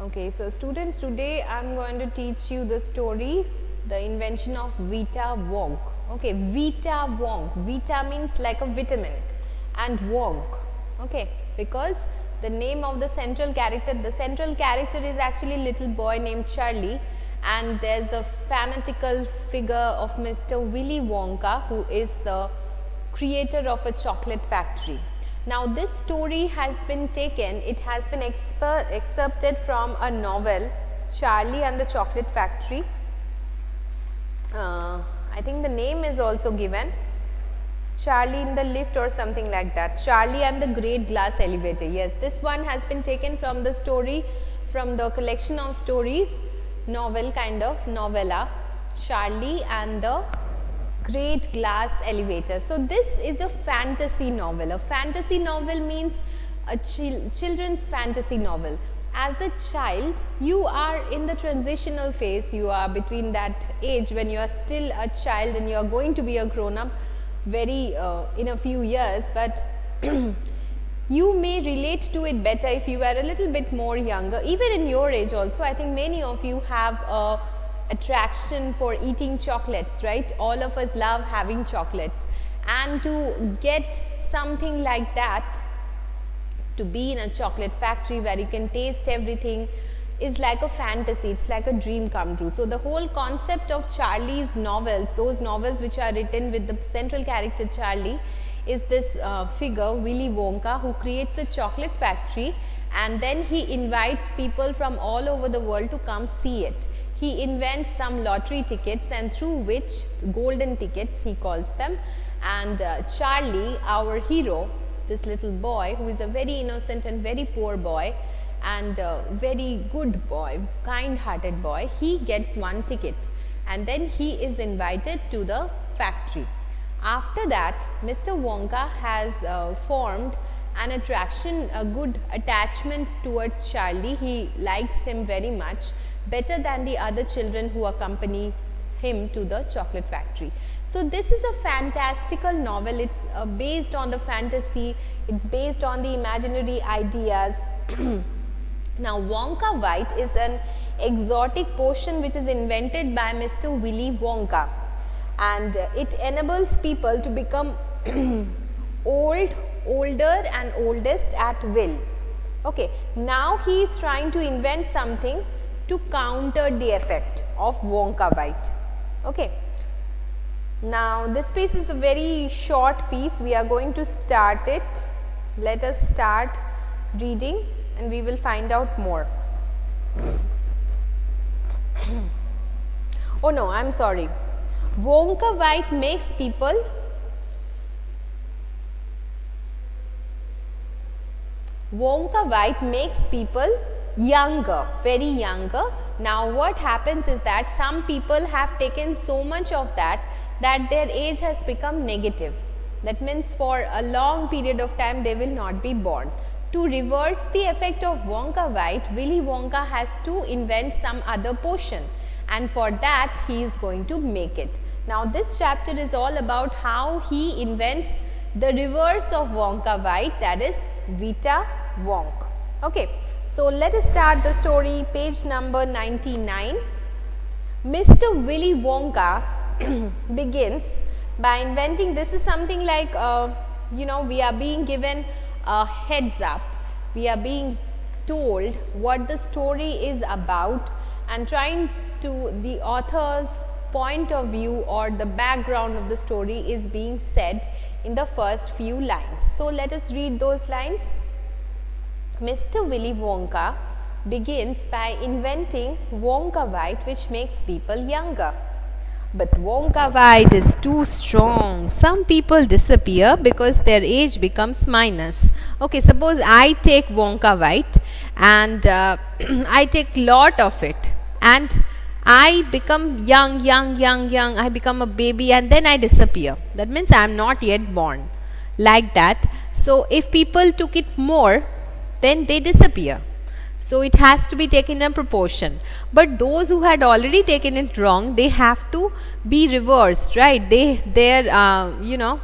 Okay, so students, today I am going to teach you the story, the invention of Vita Wonk. Okay, Vita Wonk. Vita means like a vitamin and Wonk. Okay, because the name of the central character is actually a little boy named Charlie, and there's a fanatical figure of Mr. Willy Wonka, who is the creator of a chocolate factory. Now this story has been taken, it has been excerpted from a novel, Charlie and the Chocolate Factory. I think the name is also given, Charlie in the Lift or something like that, Charlie and the Great Glass Elevator. Yes, this one has been taken from the story, from the collection of stories, novel kind of novella, Charlie and the Great Glass Elevator. So this is a fantasy novel. A fantasy novel means a children's fantasy novel. As a child, you are in the transitional phase. You are between that age when you are still a child and you are going to be a grown up very in a few years, but you may relate to it better if you were a little bit more younger. Even in your age also, I think many of you have a attraction for eating chocolates, right? All of us love having chocolates, and to get something like that, to be in a chocolate factory where you can taste everything, is like a fantasy, it's like a dream come true. So the whole concept of Charlie's novels, those novels which are written with the central character Charlie, is this figure Willy Wonka, who creates a chocolate factory, and then he invites people from all over the world to come see it. He invents some lottery tickets, and through which, golden tickets he calls them, and Charlie, our hero, this little boy who is a very innocent and very poor boy and very good boy, kind hearted boy, he gets one ticket and then he is invited to the factory. After that, Mr. Wonka has formed an attraction, a good attachment towards Charlie. He likes him very much, better than the other children who accompany him to the chocolate factory. So this is a fantastical novel. It's based on the fantasy, it's based on the imaginary ideas. Now Wonka White is an exotic potion which is invented by Mr. Willy Wonka, and it enables people to become older and oldest at will. Okay, now he is trying to invent something to counter the effect of Wonka White. Okay. Now this piece is a very short piece. We are going to start it. Let us start reading and we will find out more. Oh no, I am sorry. Wonka White makes people younger, very younger. Now what happens is that some people have taken so much of that their age has become negative. That means for a long period of time they will not be born. To reverse the effect of Wonka White, Willy Wonka has to invent some other potion, and for that he is going to make it. Now this chapter is all about how he invents the reverse of Wonka White, that is Vita Wonk. Okay, so let us start the story, page number 99. Mr. Willy Wonka begins by inventing, this is something like, you know, we are being given a heads up, we are being told what the story is about, and trying to, the author's point of view or the background of the story is being said in the first few lines. So let us read those lines. Mr. Willy Wonka begins by inventing Wonka White, which makes people younger. But Wonka White is too strong. Some people disappear because their age becomes minus. Okay, suppose I take Wonka White and I take lot of it and I become young, I become a baby and then I disappear. That means I am not yet born. Like that. So if people took it more, then they disappear. So it has to be taken in proportion. But those who had already taken it wrong, they have to be reversed, right? You know,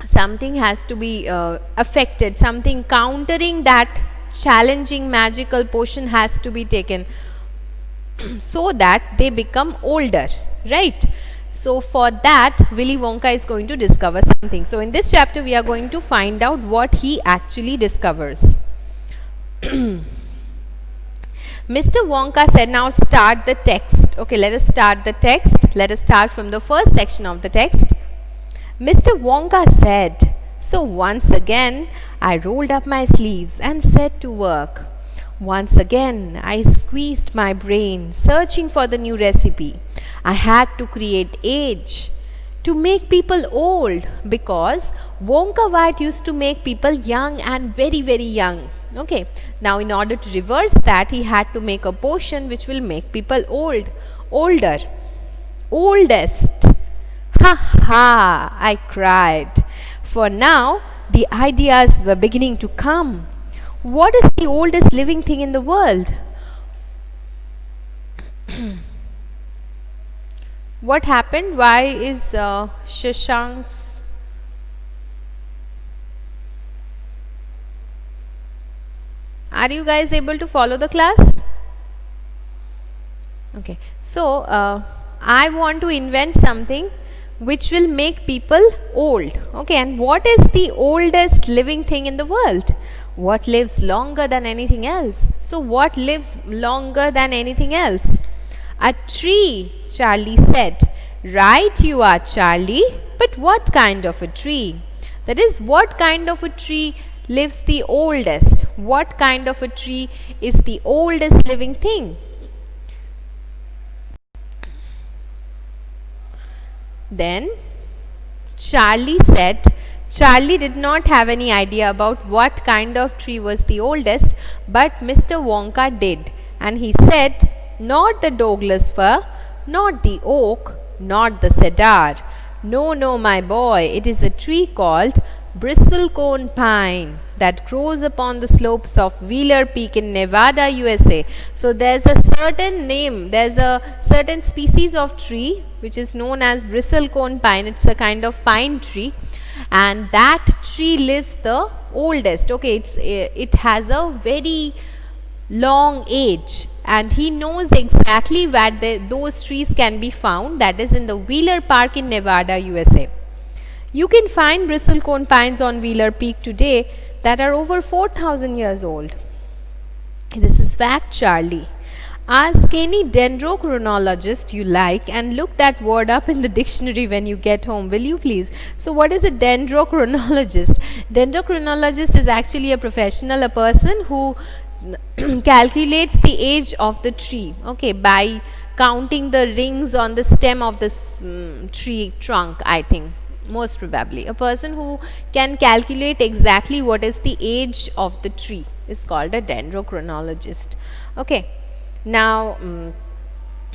something has to be affected, something countering that challenging magical potion has to be taken so that they become older, right? So for that, Willy Wonka is going to discover something. So in this chapter, we are going to find out what he actually discovers. Mr. Wonka said, now start the text. Okay, let us start the text. Let us start from the first section of the text. Mr. Wonka said, so once again, I rolled up my sleeves and set to work. Once again, I squeezed my brain, searching for the new recipe. I had to create age to make people old, because Wonka White used to make people young and very, very young. Okay, now in order to reverse that, he had to make a potion which will make people older. Oldest. Ha ha, I cried. For now, the ideas were beginning to come. What is the oldest living thing in the world? What happened? Why is Shashank's... Are you guys able to follow the class? Okay, so I want to invent something which will make people old. Okay, and what is the oldest living thing in the world? What lives longer than anything else? So what lives longer than anything else? A tree, Charlie said. Right you are, Charlie, but what kind of a tree? That is, what kind of a tree lives the oldest? What kind of a tree is the oldest living thing? Then Charlie said, Charlie did not have any idea about what kind of tree was the oldest, but Mr. Wonka did. And he said, not the Douglas fir, not the oak, not the cedar. No, no, my boy, it is a tree called bristlecone pine that grows upon the slopes of Wheeler Peak in Nevada, USA. So there's a certain name, there's a certain species of tree which is known as bristlecone pine. It's a kind of pine tree, and that tree lives the oldest. Okay, it has a very long age, and he knows exactly where those trees can be found. That is in the Wheeler Park in Nevada, USA. You can find bristlecone pines on Wheeler Peak today that are over 4,000 years old. This is fact, Charlie. Ask any dendrochronologist you like and look that word up in the dictionary when you get home, will you please? So what is a dendrochronologist? Dendrochronologist is actually a professional, a person who calculates the age of the tree, okay, by counting the rings on the stem of this tree trunk, I think. Most probably a person who can calculate exactly what is the age of the tree is called a dendrochronologist. Okay, now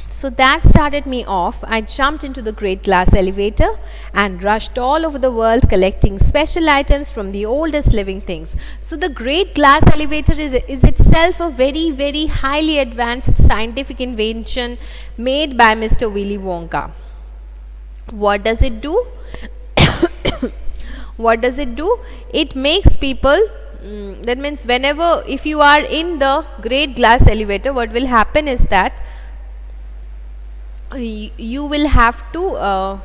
so that started me off. I jumped into the great glass elevator and rushed all over the world collecting special items from the oldest living things. So the great glass elevator is itself a very, very highly advanced scientific invention made by Mr. Willy Wonka. What does it do? What does it do? It makes people, that means whenever, if you are in the great glass elevator, what will happen is that you will have to,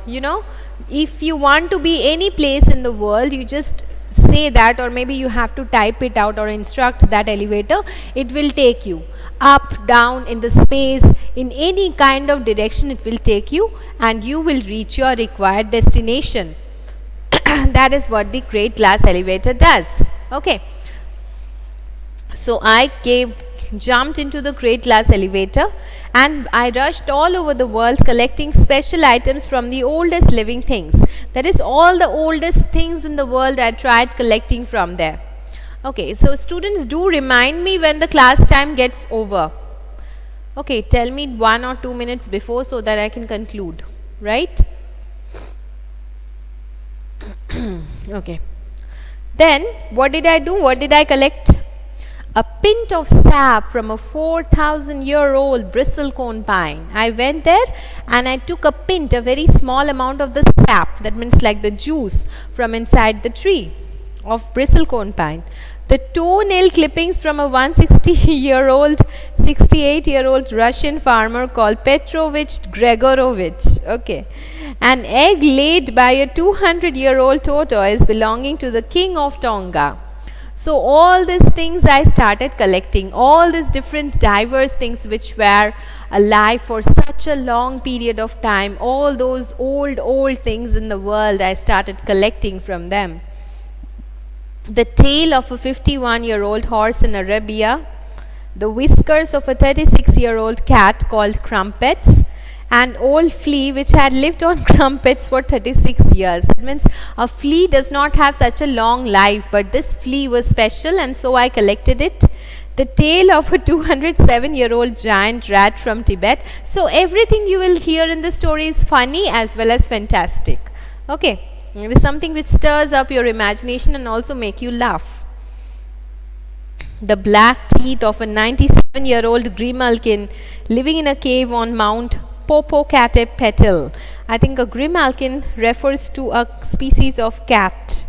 if you want to be any place in the world, you just say that, or maybe you have to type it out or instruct that elevator. It will take you up, down, in the space, in any kind of direction it will take you, and you will reach your required destination. That is what the great glass elevator does. Okay, so I jumped into the great glass elevator and I rushed all over the world collecting special items from the oldest living things. That is, all the oldest things in the world I tried collecting from there. Okay, so students, do remind me when the class time gets over. Okay, tell me 1 or 2 minutes before so that I can conclude, right? Okay, then what did I do? What did I collect? A pint of sap from a 4,000-year-old bristlecone pine. I went there and I took a pint, a very small amount of the sap, that means like the juice from inside the tree of bristlecone pine. The toenail clippings from a 68-year-old Russian farmer called Petrovich Gregorovich. Okay. An egg laid by a 200-year-old tortoise belonging to the king of Tonga. So all these things I started collecting, all these different diverse things which were alive for such a long period of time, all those old things in the world I started collecting from them. The tail of a 51-year-old horse in Arabia, the whiskers of a 36-year-old cat called Crumpets, and old flea which had lived on crumpets for 36 years. That means a flea does not have such a long life, but this flea was special and so I collected it. The tail of a 207-year-old giant rat from Tibet. So everything you will hear in the story is funny as well as fantastic. Okay, it is something which stirs up your imagination and also make you laugh. The black teeth of a 97-year-old grimalkin living in a cave on Mount Popocatépetl. I think a grimalkin refers to a species of cat.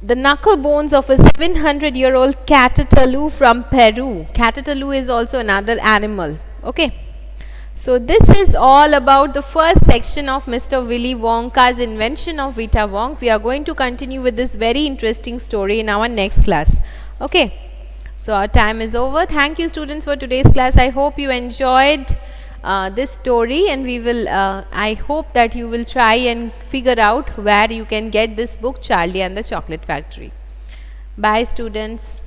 The knuckle bones of a 700-year-old Catataloo from Peru. Catataloo is also another animal. Okay. So this is all about the first section of Mr. Willy Wonka's invention of Vita Wonk. We are going to continue with this very interesting story in our next class. Okay. So our time is over. Thank you students for today's class. I hope you enjoyed this story, and we will I hope that you will try and figure out where you can get this book, Charlie and the Chocolate Factory. Bye students.